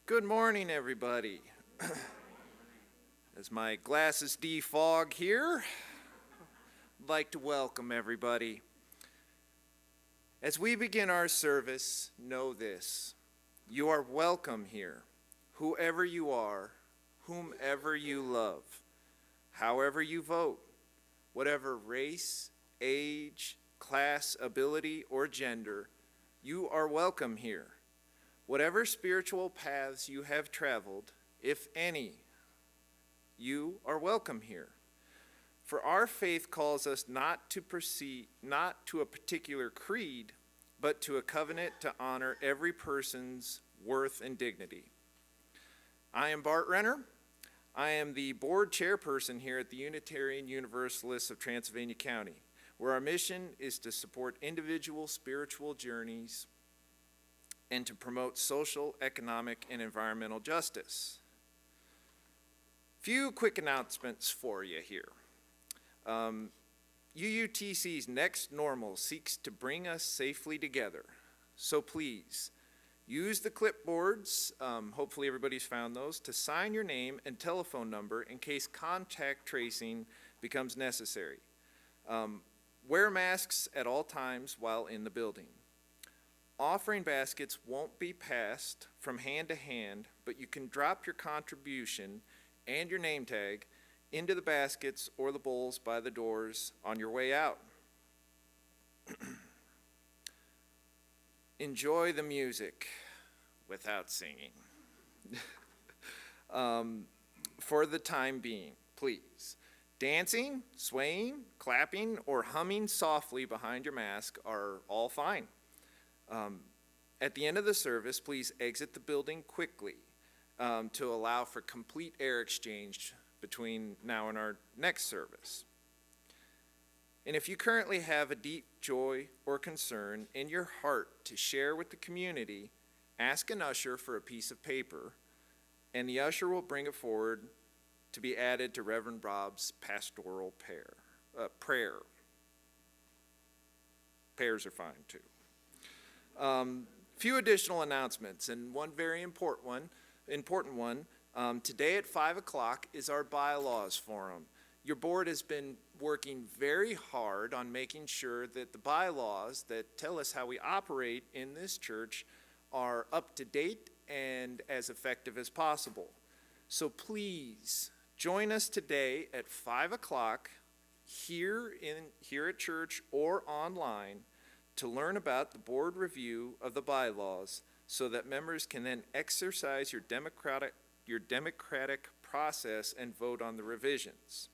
Good morning, everybody. As my glasses defog here, I'd like to welcome everybody. As we begin our service, know this: you are welcome here, whoever you are, whomever you love, however you vote, whatever race, age, class, ability, or gender, you are welcome here. Whatever spiritual paths you have traveled, if any, you are welcome here. For our faith calls us not to a particular creed, but to a covenant to honor every person's worth and dignity. I am Bart Renner. I am the board chairperson here at the Unitarian Universalists of Transylvania County, where our mission is to support individual spiritual journeys and to promote social, economic, and environmental justice. Few quick announcements for you here. UUTC's Next Normal seeks to bring us safely together. So please, use the clipboards, hopefully everybody's found those, to sign your name and telephone number in case contact tracing becomes necessary. Wear masks at all times while in the building. Offering baskets won't be passed from hand to hand, but you can drop your contribution and your name tag into the baskets or the bowls by the doors on your way out. Enjoy the music without singing. For the time being, please. Dancing, swaying, clapping, or humming softly behind your mask are all fine. At the end of the service, please exit the building quickly to allow for complete air exchange between now and our next service. And if you currently have a deep joy or concern in your heart to share with the community, ask an usher for a piece of paper, and the usher will bring it forward to be added to Reverend Rob's pastoral prayer. Prayers are fine too. Few additional announcements, and one very important one. Today at 5 o'clock is our bylaws forum. Your board has been working very hard on making sure that the bylaws that tell us how we operate in this church are up to date and as effective as possible. So please join us today at 5 o'clock here at church or online to learn about the board review of the bylaws so that members can then exercise your democratic process and vote on the revisions.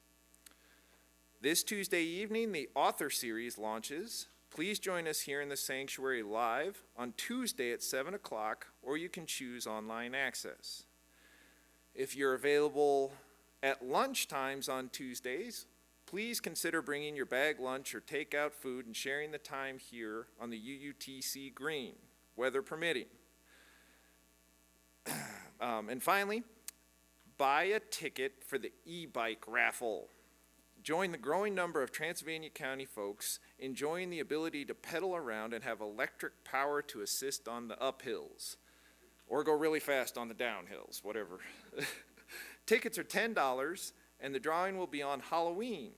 This Tuesday evening, the author series launches. Please join us here in the sanctuary live on Tuesday at 7 o'clock, or you can choose online access. If you're available at lunch times on Tuesdays, please consider bringing your bag lunch or takeout food and sharing the time here on the UUTC green, weather permitting. And finally, buy a ticket for the e-bike raffle. Join the growing number of Transylvania County folks enjoying the ability to pedal around and have electric power to assist on the uphills, or go really fast on the downhills, whatever. Tickets are $10, and the drawing will be on Halloween.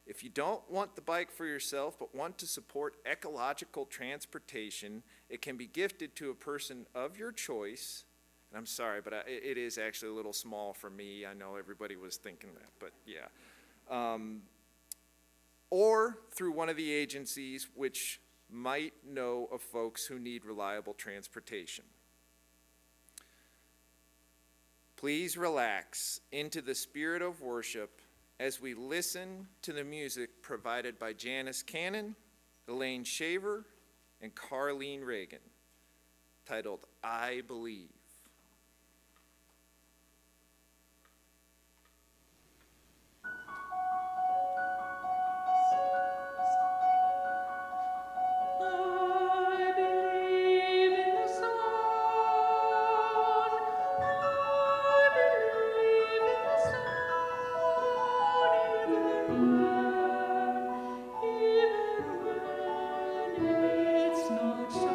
If you don't want the bike for yourself but want to support ecological transportation, it can be gifted to a person of your choice. And I'm sorry, but it is actually a little small for me. I know everybody was thinking that, but yeah. Or through one of the agencies which might know of folks who need reliable transportation. Please relax into the spirit of worship as we listen to the music provided by Janice Cannon, Elaine Shaver, and Carlene Reagan, titled I Believe. It's not shining.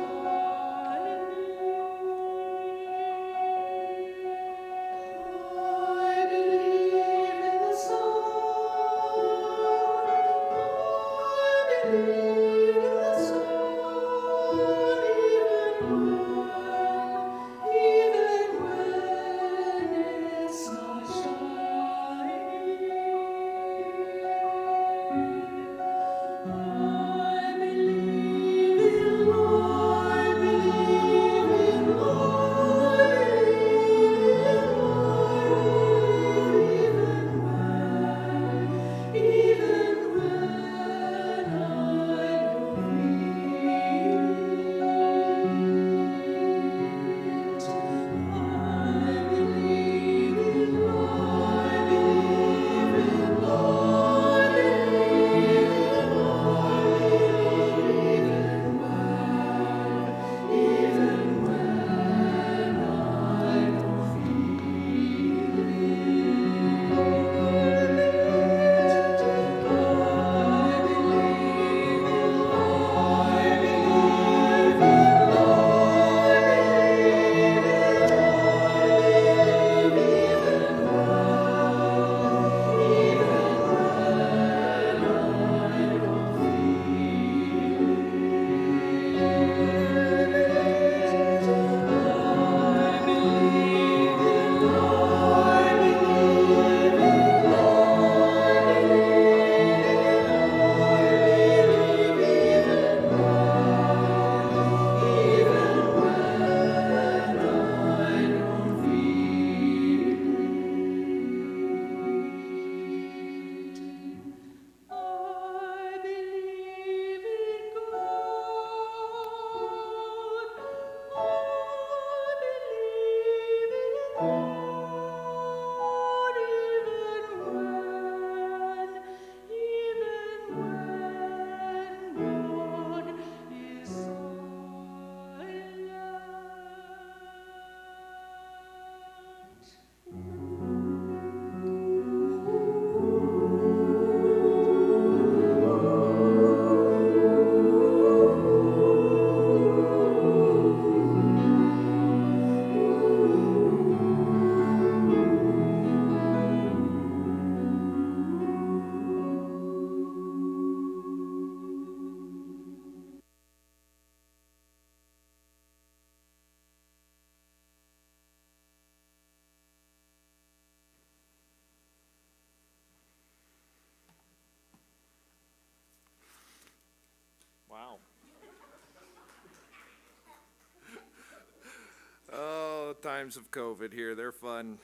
times of COVID here. They're fun.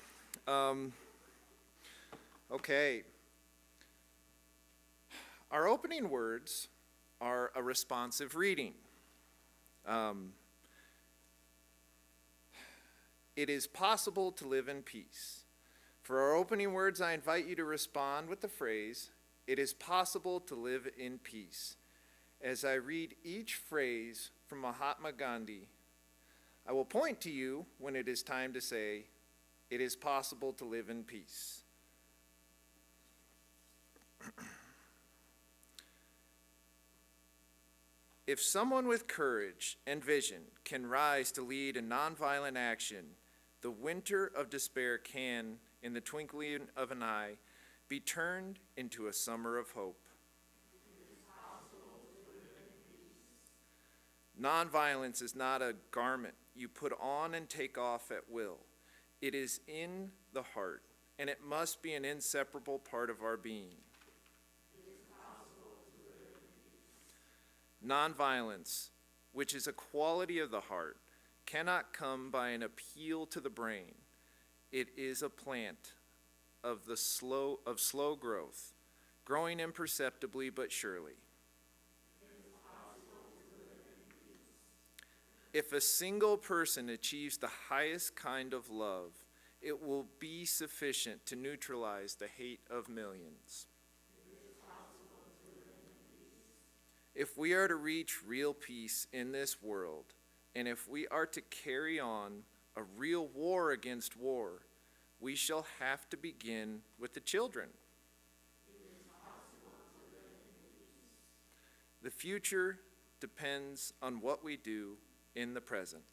Okay. Our opening words are a responsive reading. It is possible to live in peace. For our opening words, I invite you to respond with the phrase, "It is possible to live in peace." As I read each phrase from Mahatma Gandhi, I will point to you when it is time to say, "It is possible to live in peace." If someone with courage and vision can rise to lead a nonviolent action, the winter of despair can, in the twinkling of an eye, be turned into a summer of hope. Nonviolence is not a garment you put on and take off at will. It is in the heart, and it must be an inseparable part of our being. Nonviolence, which is a quality of the heart, cannot come by an appeal to the brain. It is a plant of slow growth, growing imperceptibly but surely. If a single person achieves the highest kind of love, it will be sufficient to neutralize the hate of millions. If we are to reach real peace in this world, and if we are to carry on a real war against war, we shall have to begin with the children. The future depends on what we do in the present.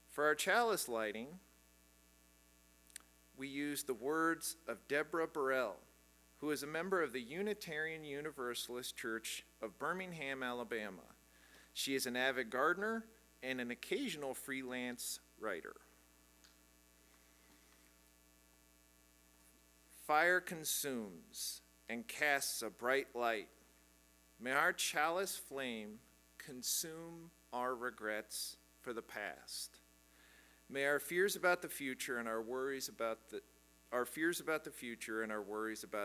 For our chalice lighting, we use the words of Deborah Burrell, who is a member of the Unitarian Universalist Church of Birmingham, Alabama. She is an avid gardener and an occasional freelance writer. Fire consumes and casts a bright light. May our chalice flame consume our regrets for the past. May our fears about the future and our worries about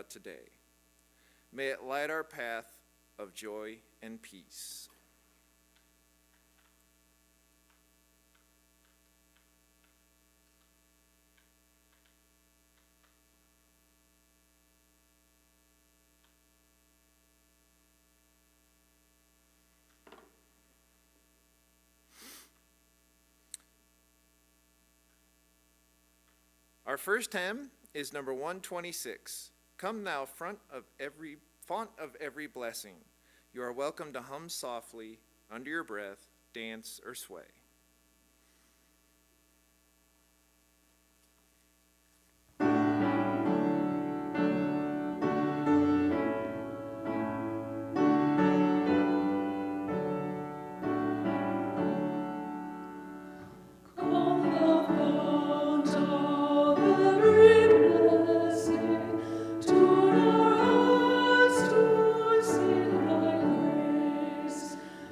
today. May it light our path of joy and peace. Our first hymn is number 126. Come thou font of every blessing. You are welcome to hum softly, under your breath, dance or sway.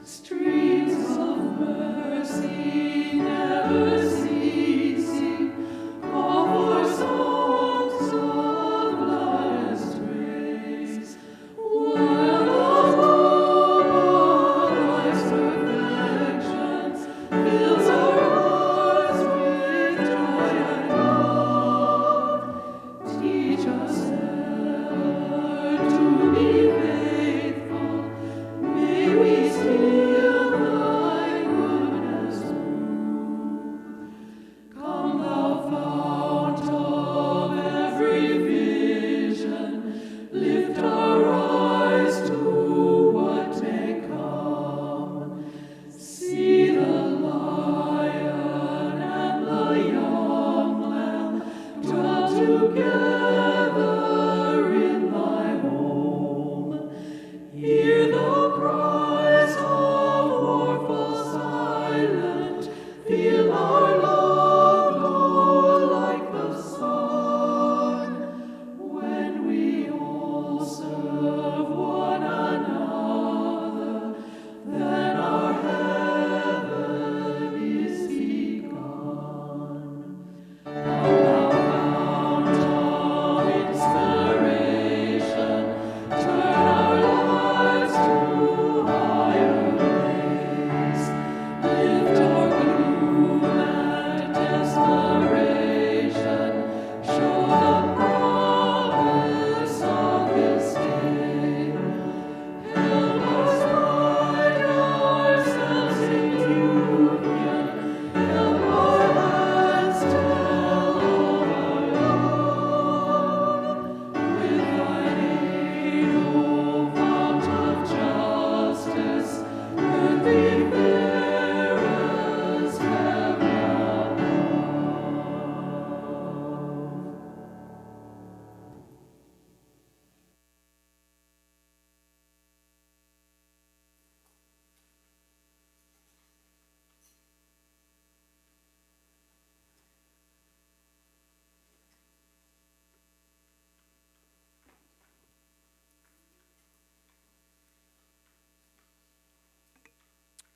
Streams of mercy.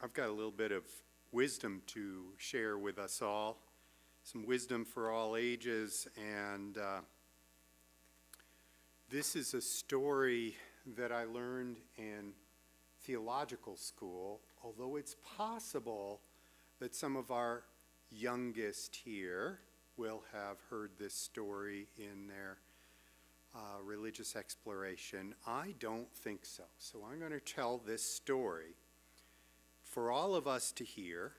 I've got a little bit of wisdom to share with us all, some wisdom for all ages, and this is a story that I learned in theological school, although it's possible that some of our youngest here will have heard this story in their religious exploration. I don't think so. So I'm going to tell this story for all of us to hear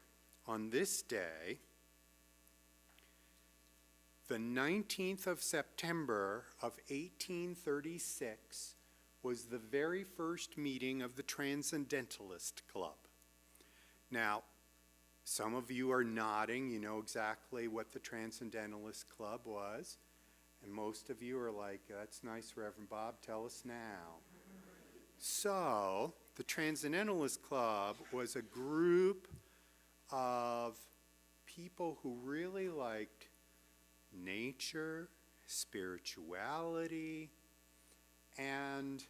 on this day, the 19th of September of 1836, was the very first meeting of the Transcendentalist Club. Now, some of you are nodding. You know exactly what the Transcendentalist Club was. And most of you are like, that's nice, Reverend Bob, tell us now. So, the Transcendentalist Club was a group of people who really liked nature, spirituality, and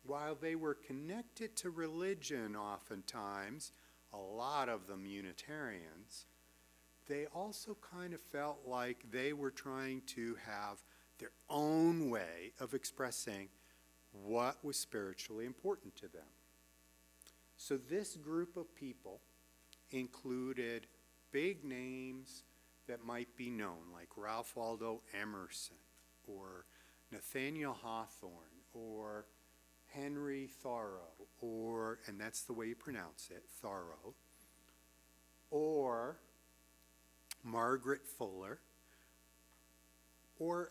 while they were connected to religion oftentimes, a lot of them Unitarians, they also kind of felt like they were trying to have their own way of expressing what was spiritually important to them. So this group of people included big names that might be known, like Ralph Waldo Emerson, or Nathaniel Hawthorne, or Henry Thoreau, or, and that's the way you pronounce it, Thoreau, or Margaret Fuller, or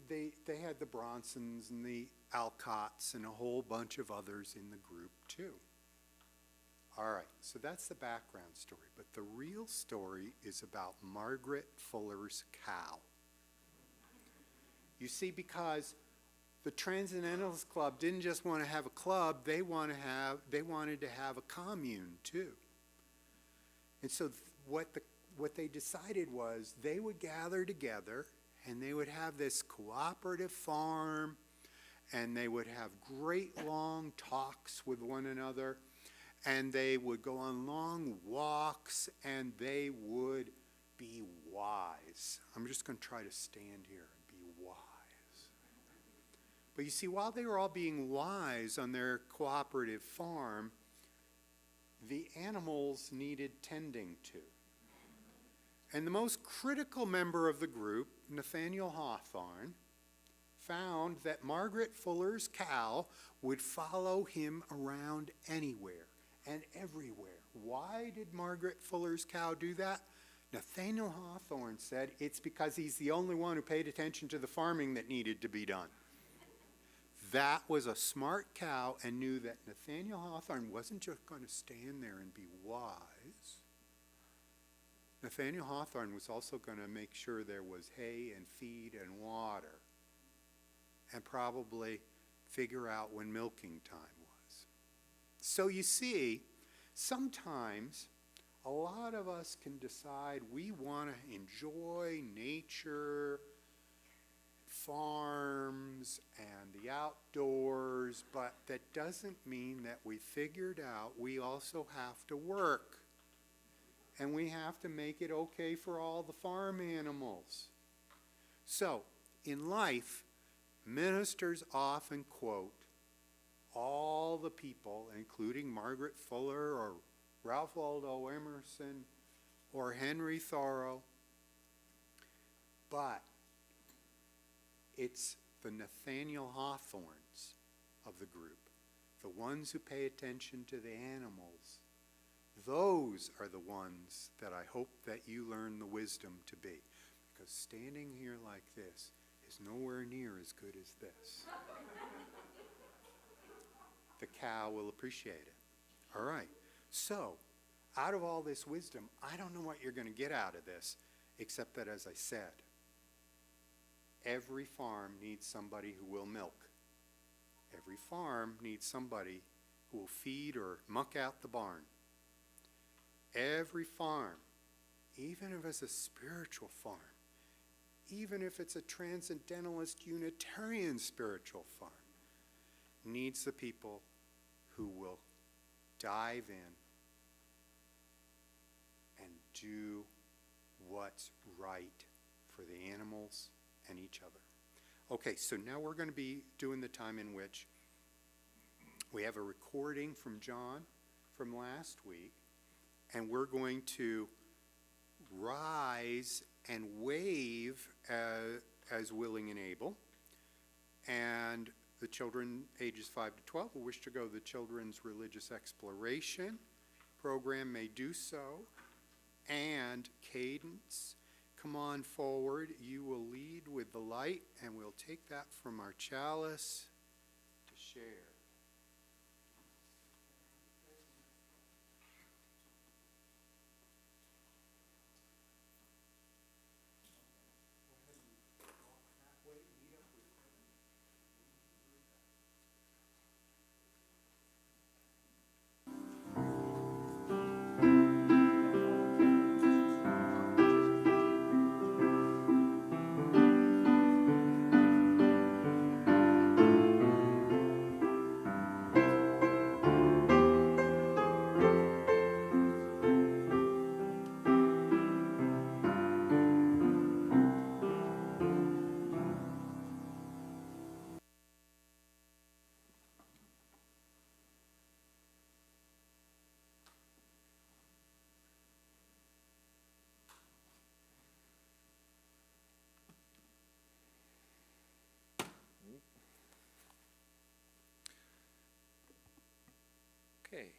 they had the Bronsons and the Alcotts and a whole bunch of others in the group too. All right, so that's the background story, but the real story is about Margaret Fuller's cow. You see, because the Transcendentalist Club didn't just want to have a club, they wanted to have a commune too. And so what they decided was they would gather together and they would have this cooperative farm, and they would have great long talks with one another, and they would go on long walks, and they would be wise. I'm just going to try to stand here and be wise. But you see, while they were all being wise on their cooperative farm, the animals needed tending to. And the most critical member of the group, Nathaniel Hawthorne, found that Margaret Fuller's cow would follow him around anywhere and everywhere. Why did Margaret Fuller's cow do that? Nathaniel Hawthorne said it's because he's the only one who paid attention to the farming that needed to be done. That was a smart cow and knew that Nathaniel Hawthorne wasn't just going to stand there and be wise. Nathaniel Hawthorne was also going to make sure there was hay and feed and water, and probably figure out when milking time was. So you see, sometimes a lot of us can decide we want to enjoy nature, farms, and the outdoors, but that doesn't mean that we figured out we also have to work. And we have to make it okay for all the farm animals. So, in life, ministers often quote all the people, including Margaret Fuller or Ralph Waldo Emerson or Henry Thoreau, but it's the Nathaniel Hawthornes of the group, the ones who pay attention to the animals. Those are the ones that I hope that you learn the wisdom to be. Because standing here like this is nowhere near as good as this. The cow will appreciate it. All right. So, out of all this wisdom, I don't know what you're going to get out of this, except that, as I said, every farm needs somebody who will milk. Every farm needs somebody who will feed or muck out the barn. Every farm, even if it's a spiritual farm, even if it's a transcendentalist Unitarian spiritual farm, needs the people who will dive in do what's right for the animals and each other. Okay, so now we're going to be doing the time in which we have a recording from John from last week, and we're going to rise and wave as willing and able. And the children ages 5 to 12 who wish to go to the Children's Religious Exploration program may do so. And Cadence, come on forward. You will lead with the light, and we'll take that from our chalice to share. Okay.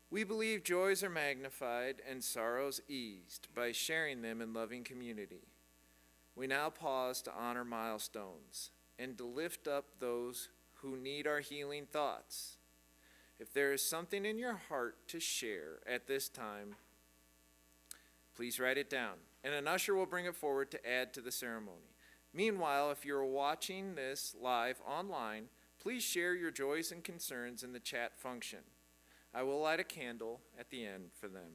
We believe joys are magnified and sorrows eased by sharing them in loving community. We now pause to honor milestones and to lift up those who need our healing thoughts. If there is something in your heart to share at this time, please write it down, and an usher will bring it forward to add to the ceremony. Meanwhile, if you're watching this live online, please share your joys and concerns in the chat function. I will light a candle at the end for them.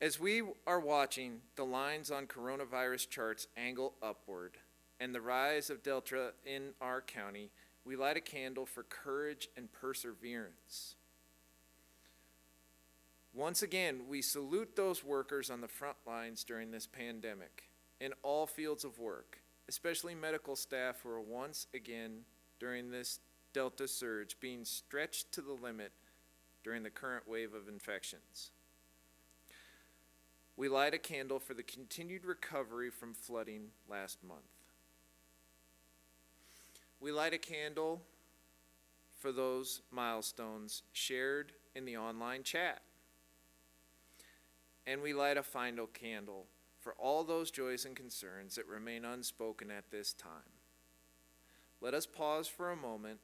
As we are watching the lines on coronavirus charts angle upward and the rise of Delta in our county, we light a candle for courage and perseverance. Once again, we salute those workers on the front lines during this pandemic in all fields of work, especially medical staff who are once again during this Delta surge being stretched to the limit during the current wave of infections. We light a candle for the continued recovery from flooding last month. We light a candle for those milestones shared in the online chat. And we light a final candle for all those joys and concerns that remain unspoken at this time. Let us pause for a moment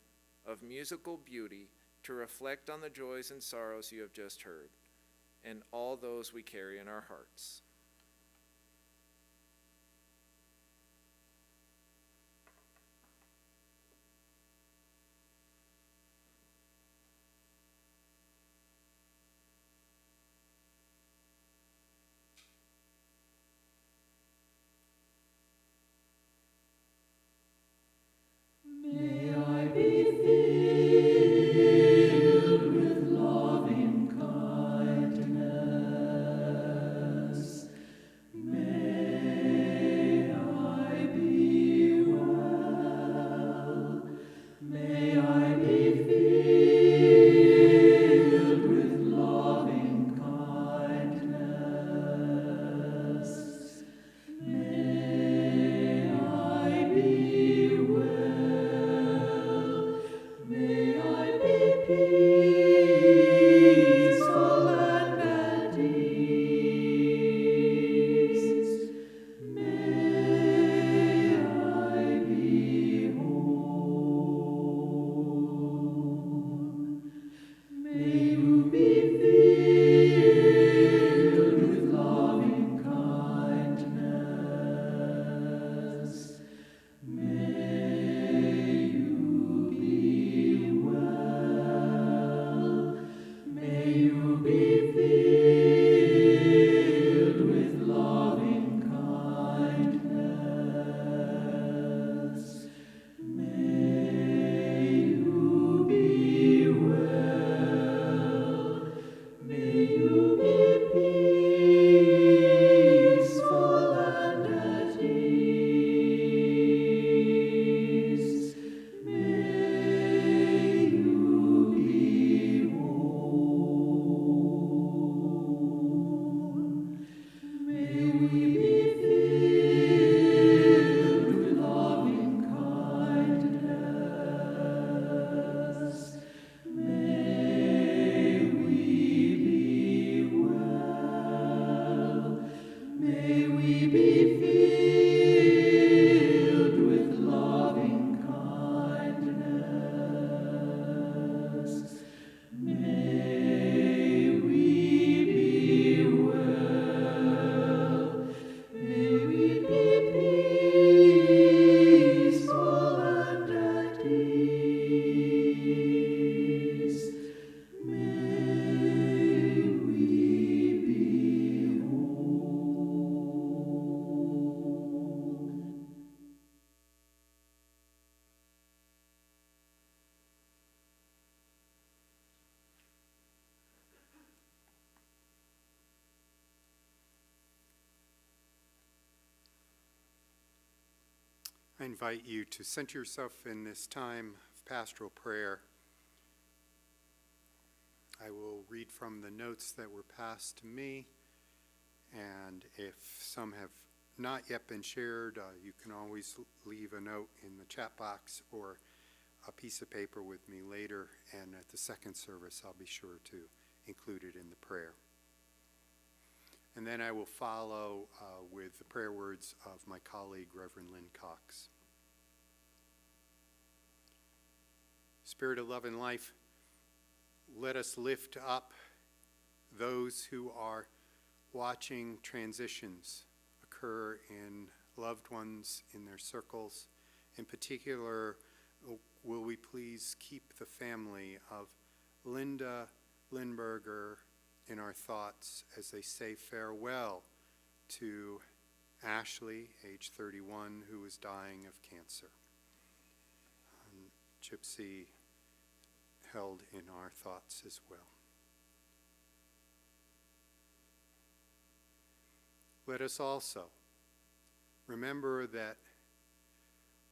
of musical beauty to reflect on the joys and sorrows you have just heard, and all those we carry in our hearts. May I be filled with loving kindness. invite you to center yourself in this time of pastoral prayer. I will read from the notes that were passed to me, and if some have not yet been shared, you can always leave a note in the chat box or a piece of paper with me later, and at the second service I'll be sure to include it in the prayer. And then I will follow with the prayer words of my colleague, Reverend Lynn Cox. Spirit of love and life, let us lift up those who are watching transitions occur in loved ones in their circles. In particular, will we please keep the family of Linda Lindberger in our thoughts as they say farewell to Ashley, age 31, who is dying of cancer. Gypsy held in our thoughts as well. Let us also remember that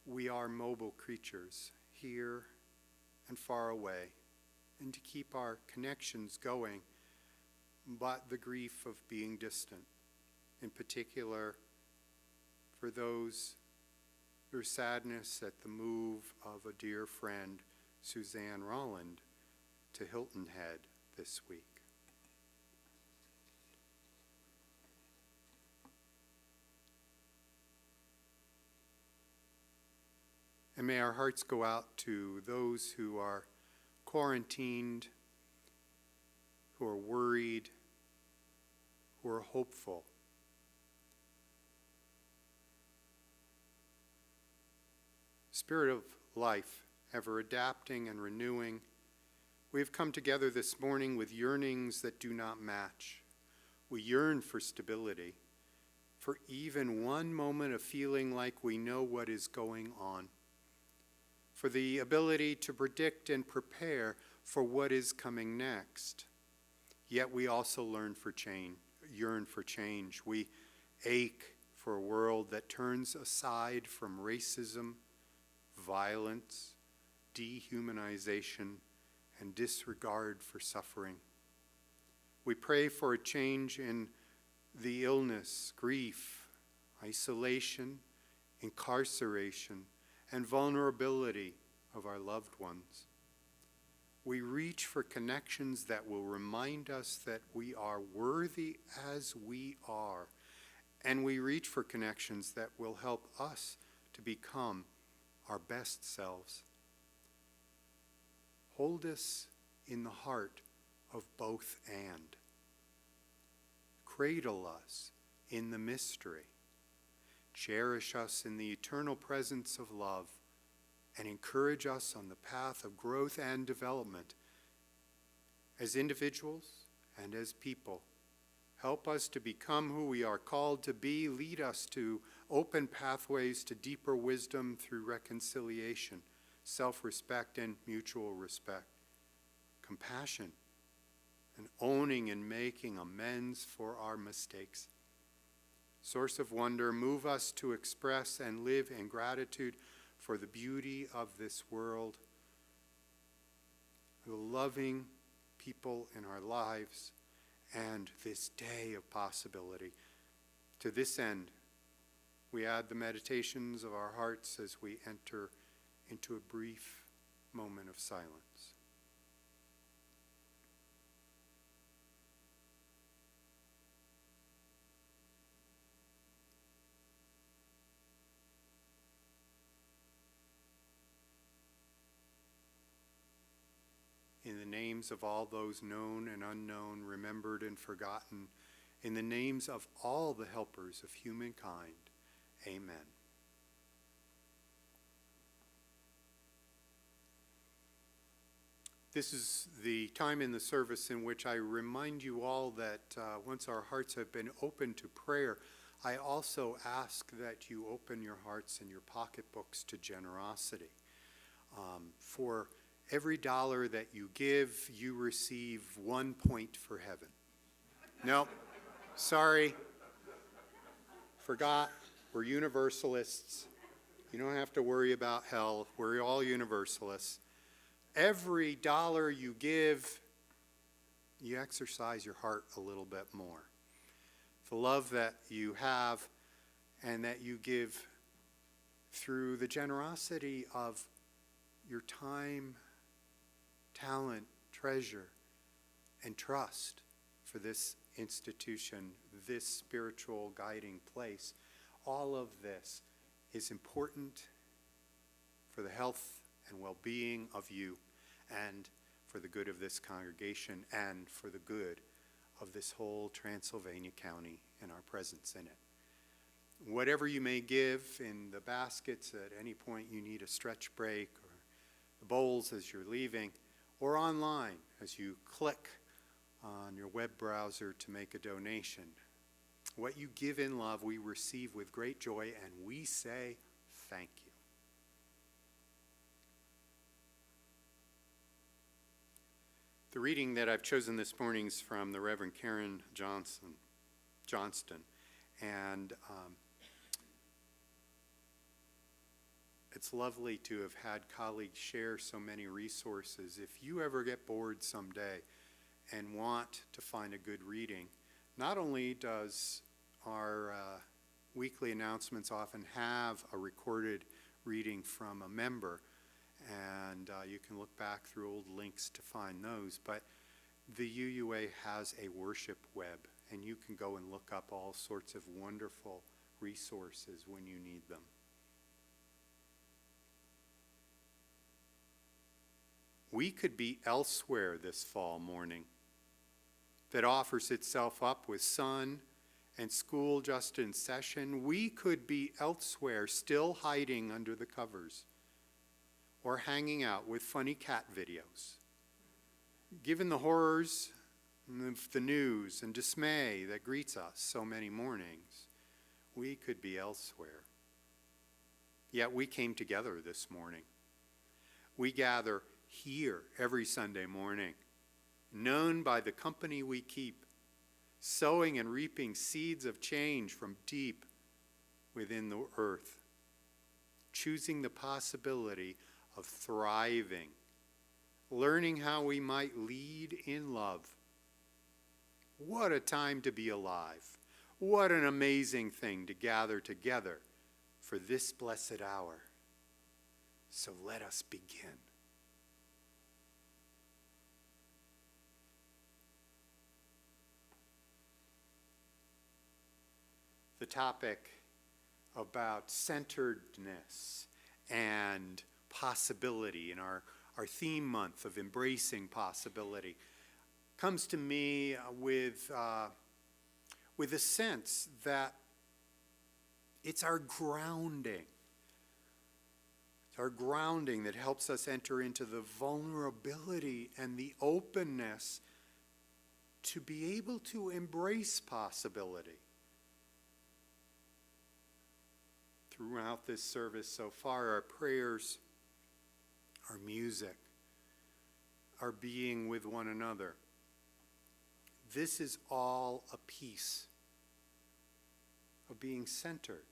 we are mobile creatures here and far away, and to keep our connections going, but the grief of being distant, in particular for those through sadness at the move of a dear friend, Suzanne Rolland, to Hilton Head this week. And may our hearts go out to those who are quarantined, who are worried, who are hopeful. Spirit of life, ever adapting and renewing, we have come together this morning with yearnings that do not match. We yearn for stability, for even one moment of feeling like we know what is going on, for the ability to predict and prepare for what is coming next. Yet we also yearn for change. We ache for a world that turns aside from racism, violence, dehumanization, and disregard for suffering. We pray for a change in the illness, grief, isolation, incarceration, and vulnerability of our loved ones. We reach for connections that will remind us that we are worthy as we are, and we reach for connections that will help us to become our best selves. Hold us in the heart of both and. Cradle us in the mystery. Cherish us in the eternal presence of love, and encourage us on the path of growth and development. As individuals and as people, help us to become who we are called to be. Lead us to open pathways to deeper wisdom through reconciliation, self-respect, and mutual respect. Compassion, and owning and making amends for our mistakes. Source of wonder, move us to express and live in gratitude for the beauty of this world, the loving people in our lives, and this day of possibility. To this end, we add the meditations of our hearts as we enter into a brief moment of silence. In the names of all those known and unknown, remembered and forgotten, in the names of all the helpers of humankind, amen. This is the time in the service in which I remind you all that once our hearts have been opened to prayer, I also ask that you open your hearts and your pocketbooks to generosity. For every dollar that you give, you receive 1 point for heaven. No, sorry. Forgot. We're universalists. You don't have to worry about hell. We're all universalists. Every dollar you give, you exercise your heart a little bit more. The love that you have and that you give through the generosity of your time, talent, treasure, and trust for this institution, this spiritual guiding place. All of this is important for the health and well-being of you and for the good of this congregation and for the good of this whole Transylvania County and our presence in it. Whatever you may give in the baskets at any point you need a stretch break, or the bowls as you're leaving, or online as you click on your web browser to make a donation. What you give in love, we receive with great joy, and we say thank you. The reading that I've chosen this morning is from the Reverend Karen Johnston, and it's lovely to have had colleagues share so many resources. If you ever get bored someday and want to find a good reading, not only does our weekly announcements often have a recorded reading from a member, and you can look back through old links to find those, but the UUA has a worship web, and you can go and look up all sorts of wonderful resources when you need them. We could be elsewhere this fall morning that offers itself up with sun and school just in session. We could be elsewhere still hiding under the covers or hanging out with funny cat videos. Given the horrors of the news and dismay that greets us so many mornings, we could be elsewhere. Yet we came together this morning. We gather here every Sunday morning, known by the company we keep, sowing and reaping seeds of change from deep within the earth, choosing the possibility of thriving, learning how we might lead in love. What a time to be alive. What an amazing thing to gather together for this blessed hour. So let us begin. The topic about centeredness and possibility in our theme month of embracing possibility comes to me with a sense that it's our grounding. It's our grounding that helps us enter into the vulnerability and the openness to be able to embrace possibility. Throughout this service so far, our prayers, our music, our being with one another, this is all a piece of being centered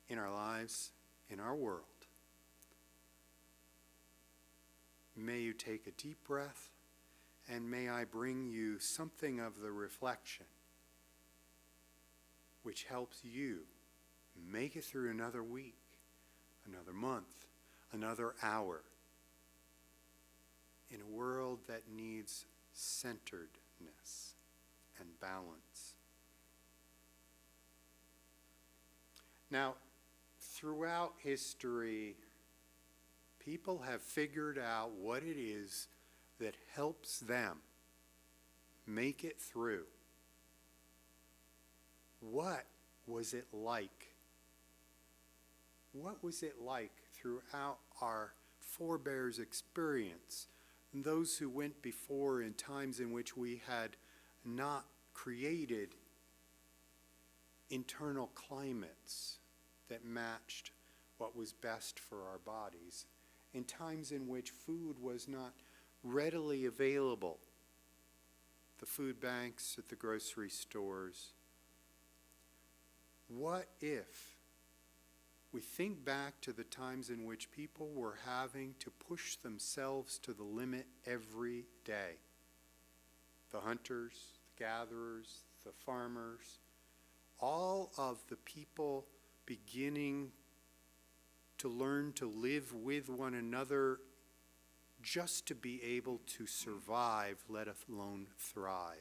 in our lives, in our world. May you take a deep breath, and may I bring you something of the reflection which helps you make it through another week, another month, another hour in a world that needs centeredness and balance. Now, throughout history, people have figured out what it is that helps them make it through. What was it like? What was it like throughout our forebears' experience, and those who went before in times in which we had not created internal climates that matched what was best for our bodies, in times in which food was not readily available, the food banks at the grocery stores? What if we think back to the times in which people were having to push themselves to the limit every day. The hunters, the gatherers, the farmers, all of the people beginning to learn to live with one another just to be able to survive, let alone thrive.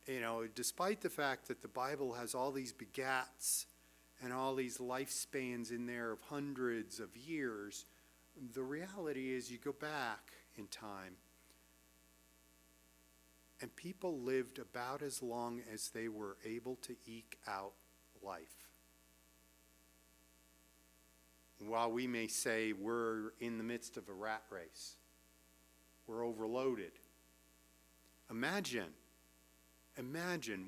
You know, despite the fact that the Bible has all these begats and all these lifespans in there of hundreds of years, the reality is you go back in time and people lived about as long as they were able to eke out life. While we may say we're in the midst of a rat race, we're overloaded. Imagine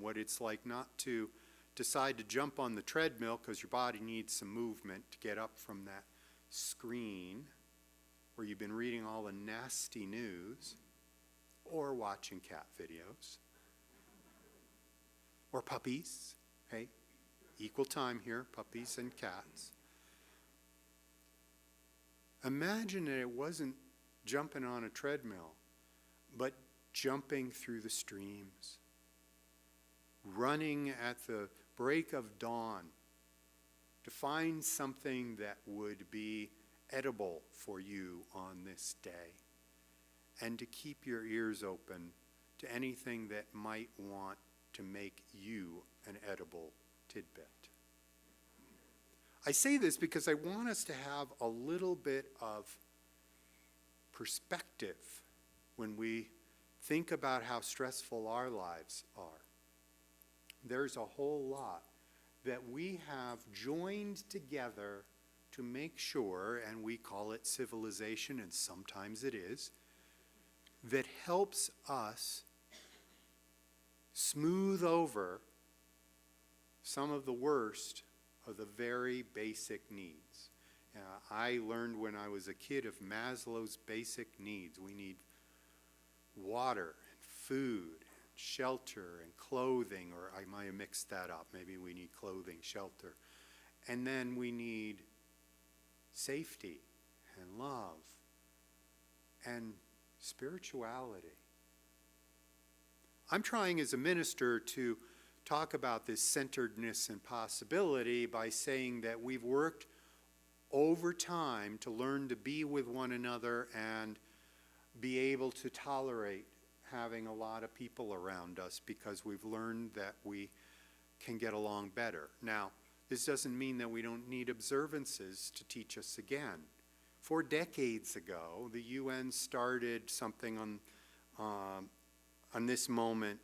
what it's like not to decide to jump on the treadmill because your body needs some movement to get up from that screen where you've been reading all the nasty news or watching cat videos or puppies. Hey, equal time here, puppies and cats. Imagine that it wasn't jumping on a treadmill, but jumping through the streams, running at the break of dawn to find something that would be edible for you on this day, and to keep your ears open to anything that might want to make you an edible tidbit. I say this because I want us to have a little bit of perspective when we think about how stressful our lives are. There's a whole lot that we have joined together to make sure, and we call it civilization, and sometimes it is, that helps us smooth over some of the worst of the very basic needs. I learned when I was a kid of Maslow's basic needs. We need water and food, shelter and clothing, or I might have mixed that up. Maybe we need clothing, shelter. And then we need safety and love and spirituality. I'm trying as a minister to talk about this centeredness and possibility by saying that we've worked over time to learn to be with one another and be able to tolerate having a lot of people around us because we've learned that we can get along better. Now, this doesn't mean that we don't need observances to teach us again. 4 decades ago, the UN started something on this moment,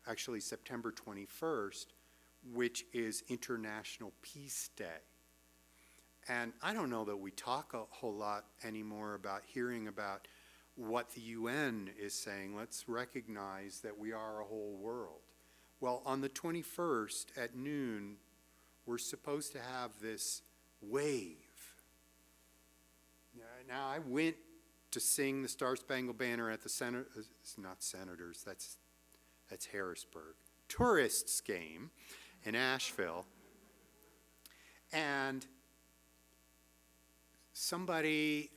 actually September 21st, which is International Peace Day. And I don't know that we talk a whole lot anymore about hearing about what the UN is saying. Let's recognize that we are a whole world. Well, on the 21st at noon, we're supposed to have this wave. Now, I went to sing the Star Spangled Banner at the it's not Senators, that's Harrisburg, tourists game in Asheville. And somebody,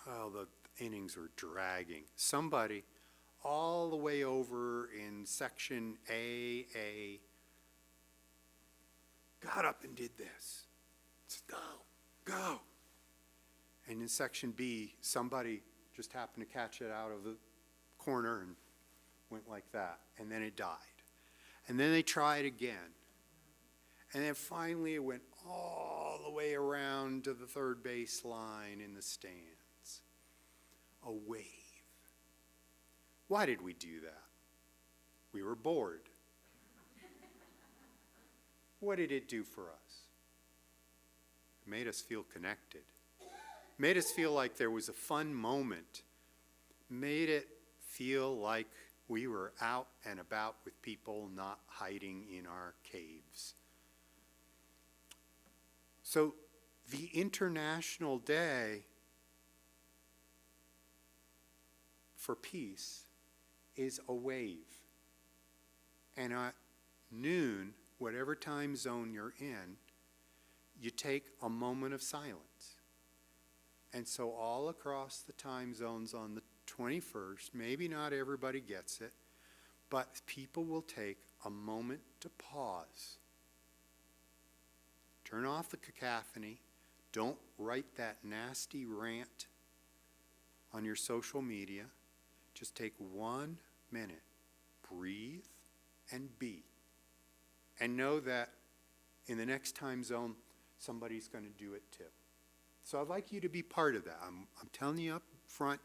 the innings were dragging, somebody all the way over in section AA got up and did this. Said, go. And in section B, somebody just happened to catch it out of the corner and went like that. And then it died. And then they tried again. And then finally it went all the way around to the third base line in the stands. A wave. Why did we do that? We were bored. What did it do for us? It made us feel connected. Made us feel like there was a fun moment. Made it feel like we were out and about with people, not hiding in our caves. So the International Day for Peace is a wave. And at noon, whatever time zone you're in, you take a moment of silence. And so all across the time zones on the 21st, maybe not everybody gets it, but people will take a moment to pause. Turn off the cacophony. Don't write that nasty rant on your social media. Just take 1 minute. Breathe and be. And know that in the next time zone, somebody's going to do it too. So I'd like you to be part of that. I'm telling you up front,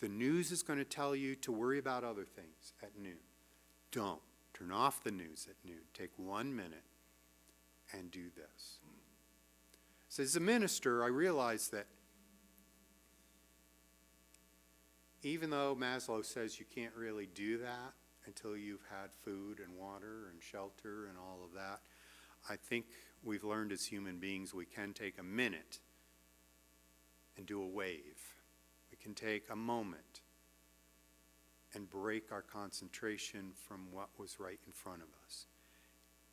the news is going to tell you to worry about other things at noon. Don't. Turn off the news at noon. Take 1 minute and do this. So as a minister, I realize that even though Maslow says you can't really do that until you've had food and water and shelter and all of that, I think we've learned as human beings we can take a minute and do a wave. We can take a moment and break our concentration from what was right in front of us.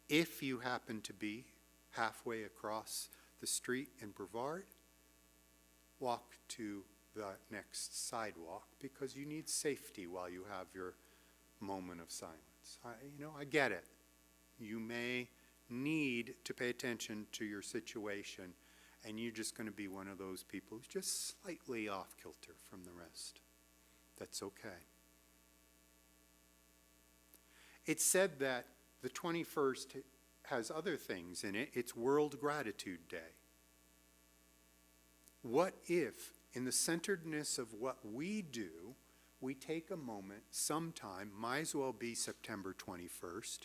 If you happen to be halfway across the street in Brevard, walk to the next sidewalk because you need safety while you have your moment of silence. I get it. You may need to pay attention to your situation, and you're just going to be one of those people who's just slightly off kilter from the rest. That's okay. It's said that the 21st has other things in it. It's World Gratitude Day. What if, in the centeredness of what we do, we take a moment sometime, might as well be September 21st,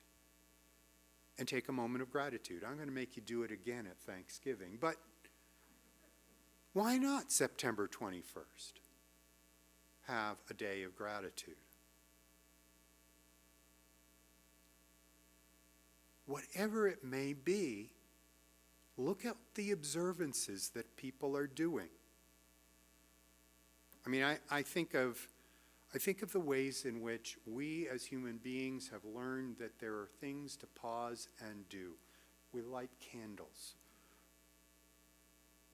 and take a moment of gratitude. I'm going to make you do it again at Thanksgiving, but why not September 21st? Have a day of gratitude. Whatever it may be, look at the observances that people are doing. I mean, I think of the ways in which we as human beings have learned that there are things to pause and do. We light candles.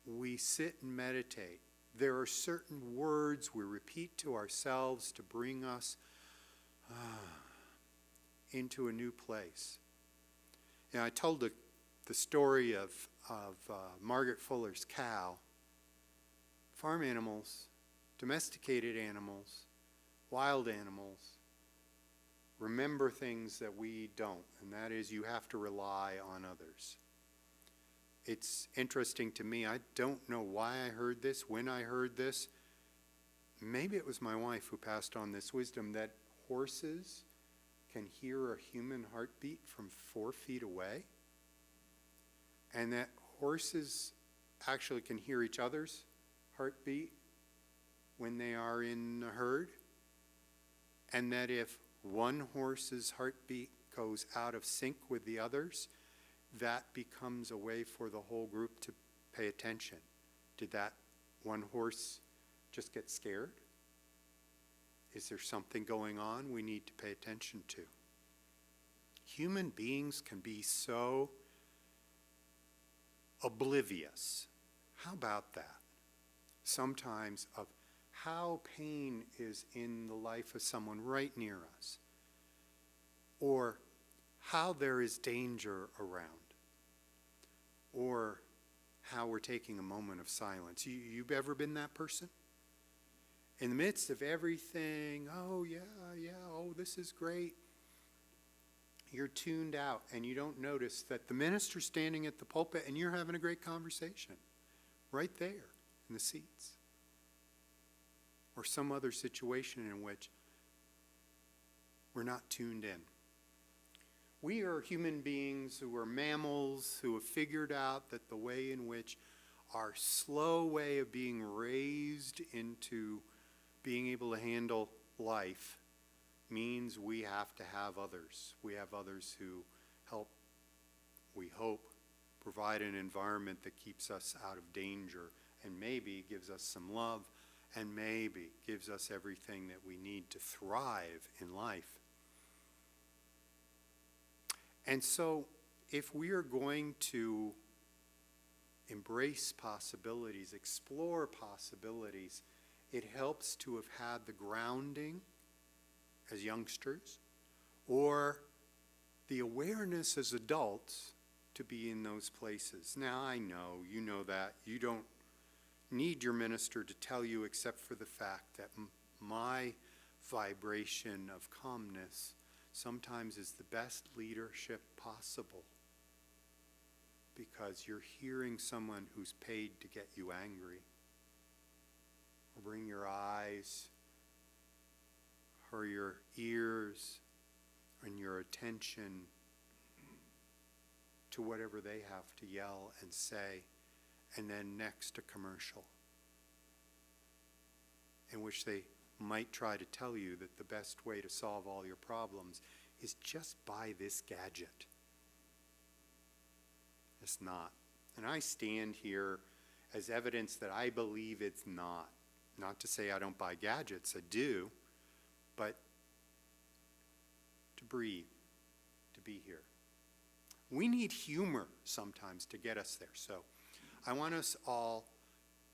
We sit and meditate. There are certain words we repeat to ourselves to bring us into a new place. You know, I told the story of Margaret Fuller's cow. Farm animals, domesticated animals, wild animals remember things that we don't, and that is you have to rely on others. It's interesting to me. I don't know why I heard this, when I heard this. Maybe it was my wife who passed on this wisdom that horses can hear a human heartbeat from 4 feet away, and that horses actually can hear each other's heartbeat when they are in a herd, and that if one horse's heartbeat goes out of sync with the others, that becomes a way for the whole group to pay attention. Did that one horse just get scared? Is there something going on we need to pay attention to? Human beings can be so oblivious. How about that? Sometimes of how pain is in the life of someone right near us, or how there is danger around, or how we're taking a moment of silence. You've ever been that person? In the midst of everything, oh yeah, oh this is great, you're tuned out and you don't notice that the minister's standing at the pulpit and you're having a great conversation right there in the seats. Or some other situation in which we're not tuned in. We are human beings who are mammals who have figured out that the way in which our slow way of being raised into being able to handle life means we have to have others. We have others who help, we hope, provide an environment that keeps us out of danger and maybe gives us some love and maybe gives us everything that we need to thrive in life. And so if we are going to embrace possibilities, explore possibilities. It helps to have had the grounding as youngsters, or the awareness as adults to be in those places. Now, I know, you know that. You don't need your minister to tell you, except for the fact that my vibration of calmness sometimes is the best leadership possible, because you're hearing someone who's paid to get you angry, or bring your eyes or your ears and your attention to whatever they have to yell and say, and then next a commercial in which they might try to tell you that the best way to solve all your problems is just buy this gadget. It's not. And I stand here as evidence that I believe it's not. Not to say I don't buy gadgets, I do, but to breathe, to be here. We need humor sometimes to get us there. So I want us all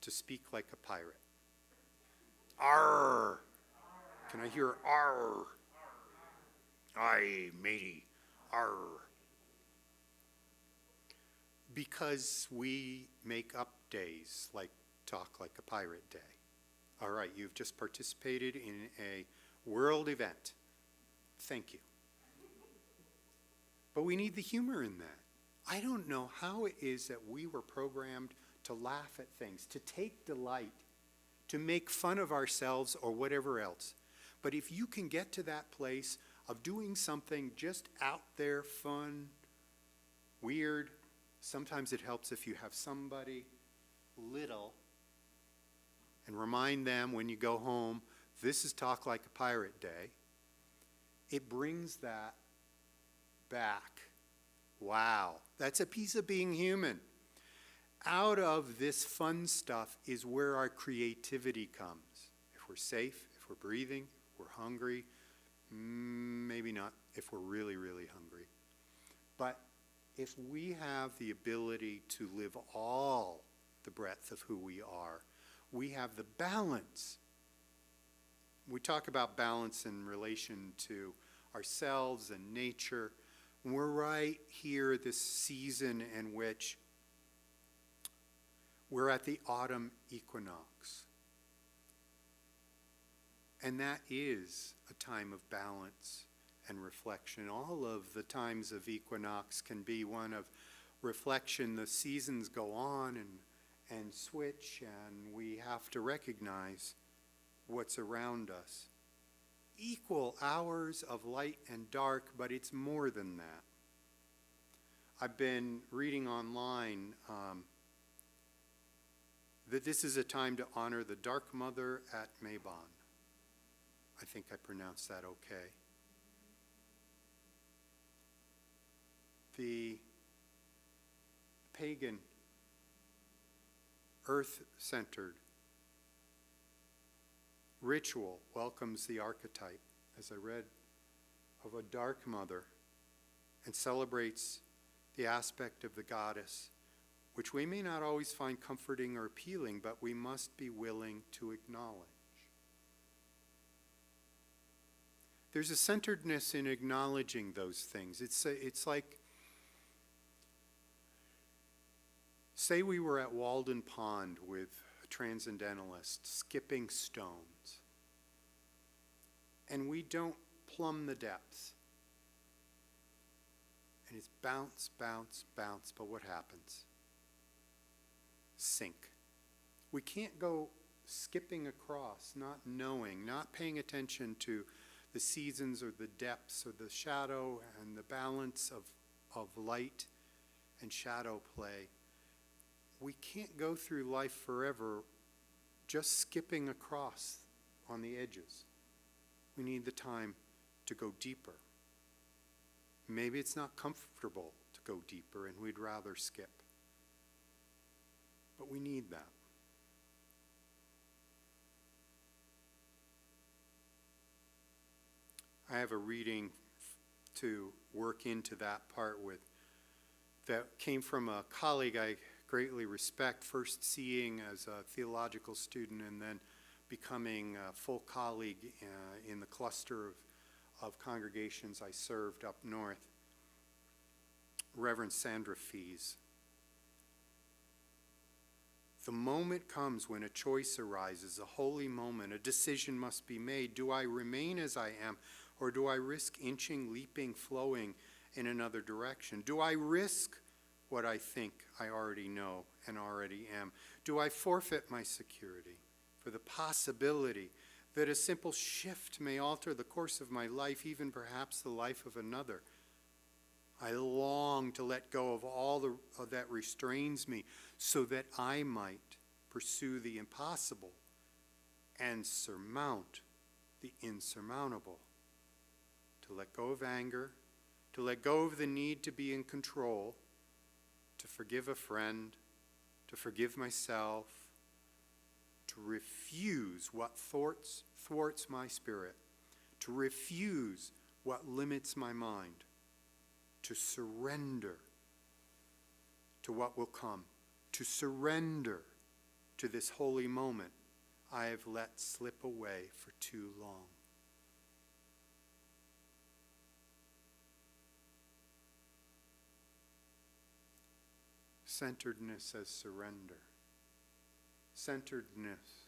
to speak like a pirate. Arr! Can I hear arr? Aye, matey, arr. Because we make up days like Talk Like a Pirate Day. All right, you've just participated in a world event. Thank you. But we need the humor in that. I don't know how it is that we were programmed to laugh at things, to take delight, to make fun of ourselves or whatever else. But if you can get to that place of doing something just out there, fun, weird, sometimes it helps if you have somebody little and remind them when you go home, this is Talk Like a Pirate Day. It brings that back. Wow, that's a piece of being human. Out of this fun stuff is where our creativity comes. If we're safe, if we're breathing, if we're hungry, maybe not if we're really, really hungry. But if we have the ability to live all the breadth of who we are, we have the balance. We talk about balance in relation to ourselves and nature. We're right here this season in which we're at the autumn equinox. And that is a time of balance and reflection. All of the times of equinox can be one of reflection. The seasons go on and switch, and we have to recognize what's around us. Equal hours of light and dark, but it's more than that. I've been reading online that this is a time to honor the Dark Mother at Mabon. I think I pronounced that okay. The pagan, earth-centered ritual welcomes the archetype, as I read, of a dark mother, and celebrates the aspect of the goddess, which we may not always find comforting or appealing, but we must be willing to acknowledge. There's a centeredness in acknowledging those things. It's like, say we were at Walden Pond with a transcendentalist skipping stones, and we don't plumb the depths. And it's bounce, bounce, bounce, but what happens? Sink. We can't go skipping across, not knowing, not paying attention to the seasons or the depths or the shadow and the balance of light and shadow play. We can't go through life forever just skipping across on the edges. We need the time to go deeper. Maybe it's not comfortable to go deeper and we'd rather skip. But we need that. I have a reading to work into that part with that came from a colleague I greatly respect, first seeing as a theological student and then becoming a full colleague in the cluster of congregations I served up north, Reverend Sandra Fees. The moment comes when a choice arises, a holy moment, a decision must be made. Do I remain as I am, or do I risk inching, leaping, flowing in another direction? Do I risk what I think I already know and already am? Do I forfeit my security for the possibility that a simple shift may alter the course of my life, even perhaps the life of another? I long to let go of all that restrains me so that I might pursue the impossible and surmount the insurmountable. To let go of anger, to let go of the need to be in control, to forgive a friend, to forgive myself, to refuse what thwarts my spirit, to refuse what limits my mind, to surrender to what will come, to surrender to this holy moment I have let slip away for too long. Centeredness as surrender. Centeredness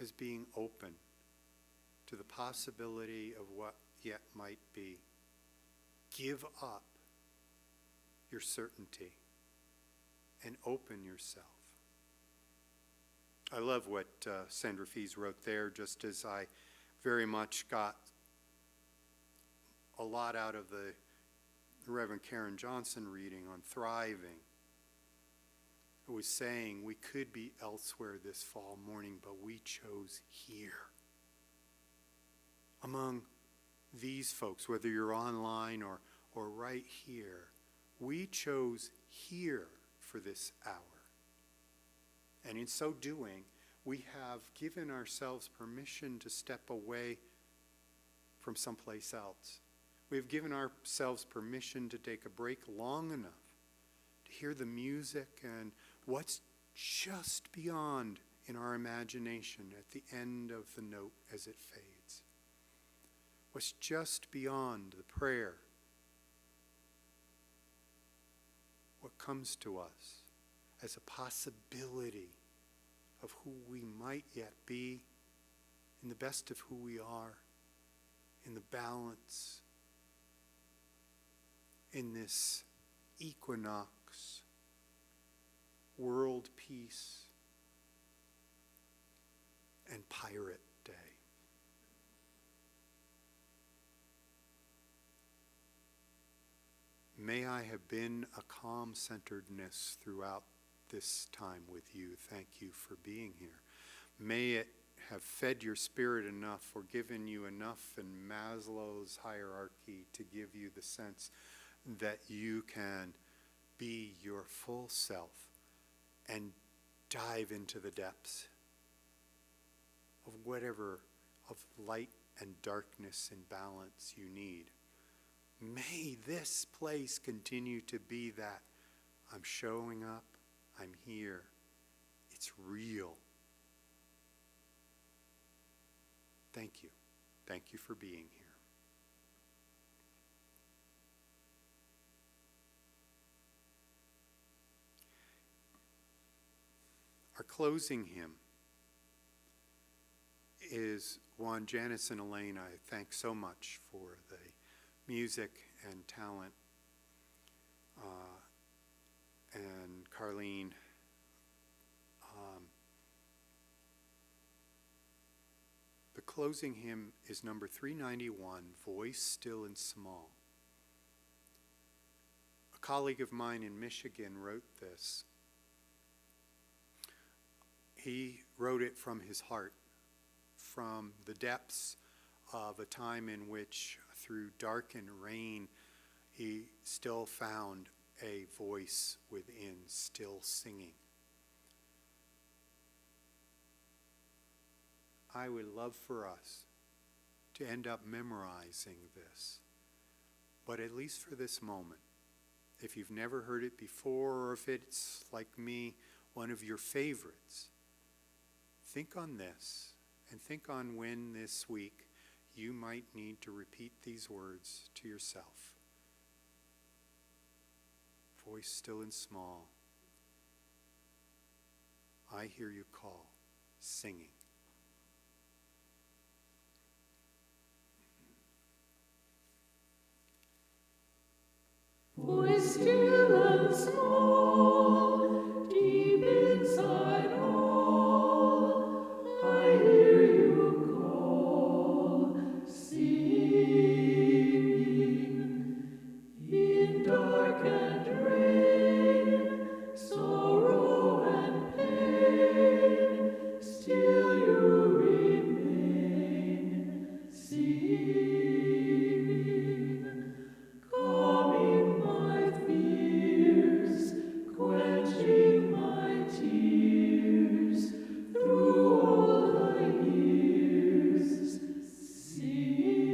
as being open to the possibility of what yet might be. Give up your certainty and open yourself. I love what Sandra Fees wrote there, just as I very much got a lot out of the Reverend Karen Johnson reading on thriving. It was saying we could be elsewhere this fall morning, but we chose here. Among these folks, whether you're online or right here, we chose here for this hour. And in so doing, we have given ourselves permission to step away from someplace else. We have given ourselves permission to take a break long enough to hear the music and what's just beyond in our imagination at the end of the note as it fades. What's just beyond the prayer. What comes to us as a possibility of who we might yet be, in the best of who we are, in the balance, in this equinox, world peace, and pirate day. May I have been a calm centeredness throughout this time with you. Thank you for being here. May it have fed your spirit enough or given you enough in Maslow's hierarchy to give you the sense that you can be your full self and dive into the depths of whatever of light and darkness and balance you need. May this place continue to be that I'm showing up, I'm here, it's real. Thank you. Thank you for being here. Our closing hymn is one Janice and Elaine I thank so much for the music and talent, and Carlene. The closing hymn is number 391, Voice Still and Small. A colleague of mine in Michigan wrote this. He wrote it from his heart, from the depths of a time in which, through dark and rain, he still found a voice within, still singing. I would love for us to end up memorizing this, but at least for this moment, if you've never heard it before, or if it's, like me, one of your favorites, think on this, and think on when this week you might need to repeat these words to yourself. Voice still and small. I hear you call, singing. Voice still and small, deep inside all, I hear you call, singing. In dark and rain, sorrow and pain, still you remain, singing. Calming my fears, quenching my tears, through all the years, singing.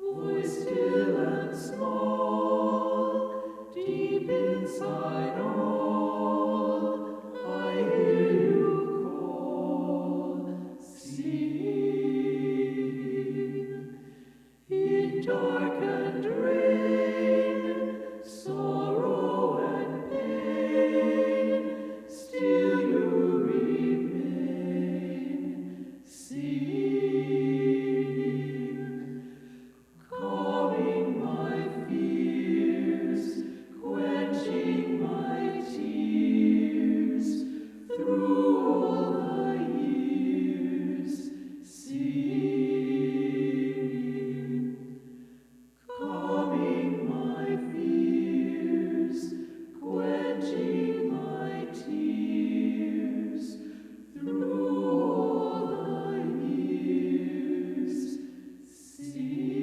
Voice still and small, deep inside all, I hear you call, singing. In dark and rain, sorrow and pain, still you remain, singing. Calming my fears, quenching my tears, through all the years, singing. Calming my fears, quenching my tears, through all the years, singing.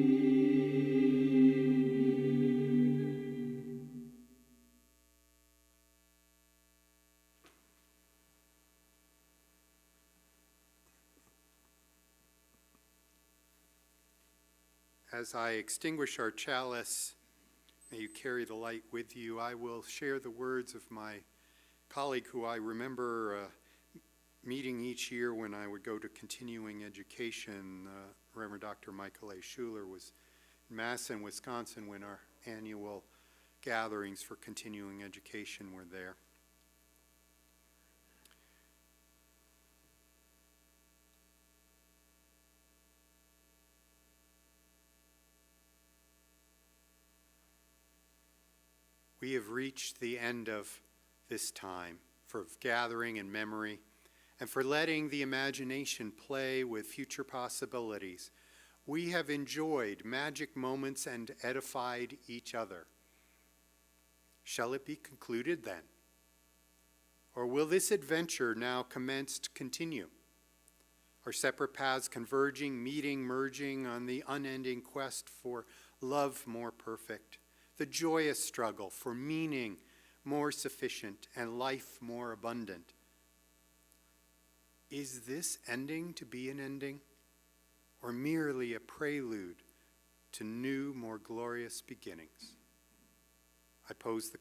As I extinguish our chalice, may you carry the light with you. I will share the words of my colleague who I remember meeting each year when I would go to continuing education. Reverend Dr. Michael A. Schuler was in Madison, Wisconsin, when our annual gatherings for continuing education were there. We have reached the end of this time for gathering and memory, and for letting the imagination play with future possibilities. We have enjoyed magic moments and edified each other. Shall it be concluded then? Or will this adventure now commenced continue? Our separate paths converging, meeting, merging on the unending quest for love more perfect, the joyous struggle for meaning more sufficient and life more abundant. Is this ending to be an ending, or merely a prelude to new, more glorious beginnings? I pose the